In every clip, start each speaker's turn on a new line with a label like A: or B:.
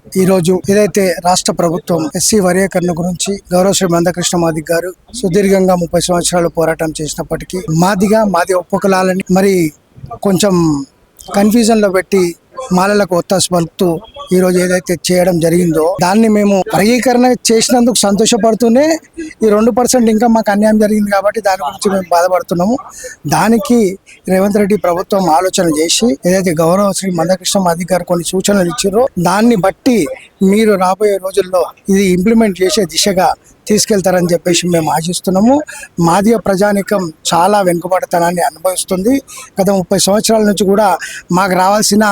A: ఈరోజు ఏదైతే రాష్ట్ర ప్రభుత్వం ఎస్సీ వర్గీకరణ గురించి గౌరవ శ్రీ మందకృష్ణ మాదిగ గారు సుదీర్ఘంగా 30 సంవత్సరాలు పోరాటం చేసినప్పటికీ మాది ఒప్పుకోలాలని మరి కొంచెం కన్ఫ్యూజన్ లో పెట్టి మాలలకు ఒత్తాసు పలుకుతూ ఈ రోజు ఏదైతే చేయడం జరిగిందో దాన్ని మేము వర్గీకరణ చేసినందుకు సంతోషపడుతూనే ఈ 2% ఇంకా మాకు అన్యాయం జరిగింది కాబట్టి దాని గురించి మేము బాధపడుతున్నాము. దానికి రేవంత్ రెడ్డి ప్రభుత్వం ఆలోచన చేసి ఏదైతే గౌరవ శ్రీ మందకృష్ణ మాదిగ గారు కొన్ని సూచనలు ఇచ్చారో దాన్ని బట్టి మీరు రాబోయే రోజుల్లో ఇది ఇంప్లిమెంట్ చేసే దిశగా తీసుకెళ్తారని చెప్పేసి మేము ఆశిస్తున్నాము. మాదిగ ప్రజానికం చాలా వెనుకబడతనాన్ని అనుభవిస్తుంది. గత 30 సంవత్సరాల నుంచి కూడా మాకు రావాల్సిన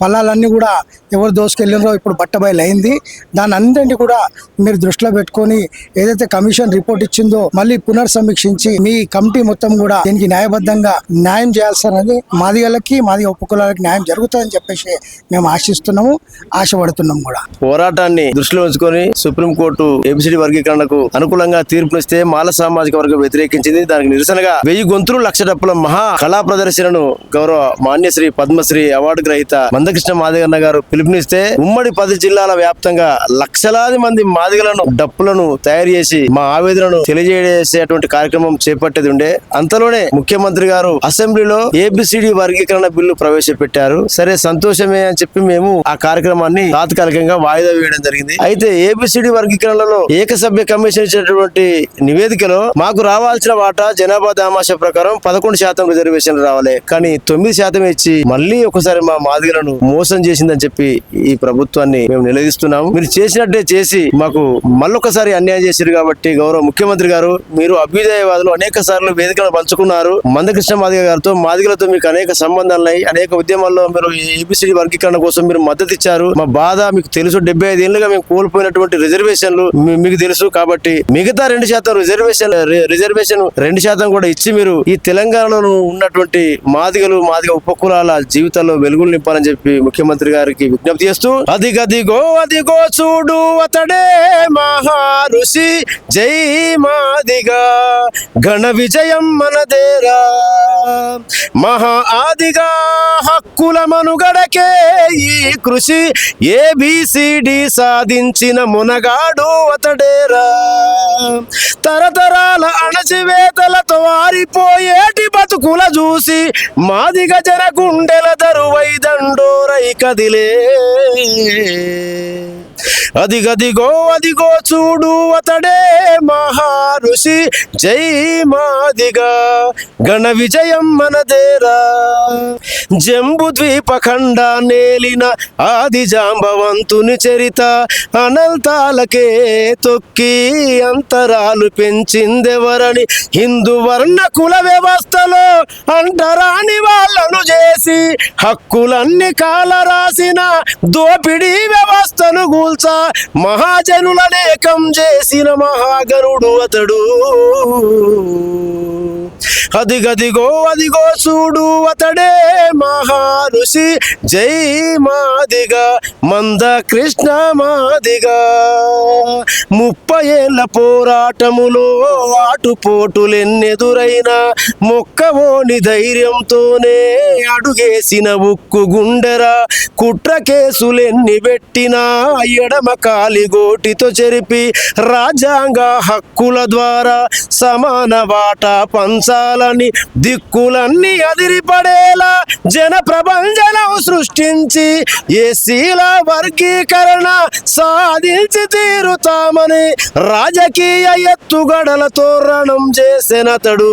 A: ఫలాలన్నీ కూడా ఎవరు దోసుకెళ్ళినరో ఇప్పుడు బట్టబయలు అయింది. దాని అన్నింటినీ కూడా మీరు దృష్టిలో పెట్టుకొని ఏదైతే కమిషన్ రిపోర్ట్ ఇచ్చిందో మళ్ళీ పునర్సమీక్షించి మీ కమిటీ మొత్తం కూడా దీనికి న్యాయబద్ధంగా న్యాయం చేయాల్సినది మాదిగలకి మాదిగ ఉపకులాలకి న్యాయం జరుగుతుందని చెప్పేసి మేము ఆశిస్తున్నాము, ఆశపడుతున్నాము కూడా.
B: పోరాటాన్ని దృష్టిలో ఉంచుకొని సుప్రీంకోర్టు ఏబిసిడి వర్గీకరణకు అనుకూలంగా తీర్పునిస్తే మాల సామాజిక వర్గం వ్యతిరేకించింది. దానికి నిరసనగా 1000 గొంతులు 1,00,000 డప్పుల మహా కళా ప్రదర్శనను గౌరవ మాన్యశ్రీ పద్మశ్రీ అవార్డు గ్రహీత మందకృష్ణ మాదిగన్న గారు పిలుపునిస్తే ఉమ్మడి 10 జిల్లాల వ్యాప్తంగా లక్షలాది మంది మాదిగలను డప్పులను తయారు చేసి మా ఆవేదనను తెలియజేసేటువంటి కార్యక్రమం చేపట్టేది ఉండే. అంతలోనే ముఖ్యమంత్రి గారు అసెంబ్లీలో ఏబిసిడి వర్గీకరణ బిల్లు ప్రవేశపెట్టారు. సరే సంతోషమే అని చెప్పి మేము ఆ కార్యక్రమాన్ని తాత్కాలికంగా వాయిదా వేయడం జరిగింది. అయితే ఏబిసిడి వర్గీకరణలో ఏకసభ్య కమిషన్ ఇచ్చినటువంటి నివేదికలో మాకు రావాల్సిన వాటా జనాభా దామాషా ప్రకారం 11% రిజర్వేషన్ రావాలి, కానీ 9% ఇచ్చి మళ్ళీ ఒకసారి మా మాదిగలను మోసం చేసిందని చెప్పి ఈ ప్రభుత్వాన్ని మేము నిలదీస్తున్నాము. మీరు చేసినట్టే చేసి మాకు మళ్ళొకసారి అన్యాయం చేశారు కాబట్టి గౌరవ ముఖ్యమంత్రి గారు మీరు అభ్యుదయవాదులు అనేక సార్లు వేదికలను పంచుకున్నారు. మందకృష్ణ మాదిగ గారితో మాదిగలతో మీకు అనేక సంబంధాలున్నాయి. అనేక ఉద్యమాల్లో మీరు ఏబిసిడి వర్గీకరణ కోసం మీరు మద్దతు ఇచ్చారు. మా బాధ మీకు తెలుసు. 75 ఏళ్లుగా మేము కోల్పోయినటువంటి రిజర్వేషన్లు మీకు తెలుసు. కాబట్టి మిగతా 2% రిజర్వేషన్ 2% కూడా ఇచ్చి మీరు ఈ తెలంగాణలో ఉన్నటువంటి మాదిగ ఉపకులాల జీవితాల్లో వెలుగులు నింపాలని చెప్పి ముఖ్యమంత్రి గారికి విజ్ఞప్తి చేస్తూ అదిగదిగో చూడు అతడే మహా ఋషి జై మాదిగా ఘన విజయం మనదేరా మహా ఆదిగా హక్కుల మనుగడకే ఈ కృషి ఏబిసిడి సాధించిన మునగాడు అతడేరా తరతరాల అణచివేతలతో వారిపోయేటి బతుకుల చూసి మాదిగ జన గుండెల దరువై దండోరై కదిలే అదిగదిగో చూడు అతడే మహా ఋషి జై మాదిగా ఘన విజయం మనదేరా జంబు ద్వీప ఖండ నేలిన ఆది జాంబవంతుని చరిత అనంతాలకే తొక్కి అంతరాలు పెంచిందెవరని హిందూ వర్ణ కుల వ్యవస్థలో అంటరాని వాళ్ళను చేసి హక్కులన్నీ కాల రాసిన దోపిడీ వ్యవస్థను గూల్చా మహాజనులనేకం చేసిన మహాగరుడు అతడు అదిగదిగో చూడు అతడే మహా ఋషి జై మాదిగా మంద కృష్ణ మాదిగా 30 ఏళ్ల పోరాటములో ఆటుపోటులెన్నెదురైనా మొక్కవోని ధైర్యంతోనే అడుగేసిన ఉక్కు గుండెరా కుట్ర కేసులెన్ని పెట్టినా ఎడమ కాలిగోటితో చెరిపి రాజ్యాంగ హక్కుల ద్వారా సమాన వాటా పంచాలని దిక్కులన్నీ అదిరిపడేలా జన ప్రభంజనం సృష్టించి ఎస్సీల వర్గీకరణ సాధించి తీరుతామని రాజకీయ ఎత్తుగడలతో రణం చేసినతడు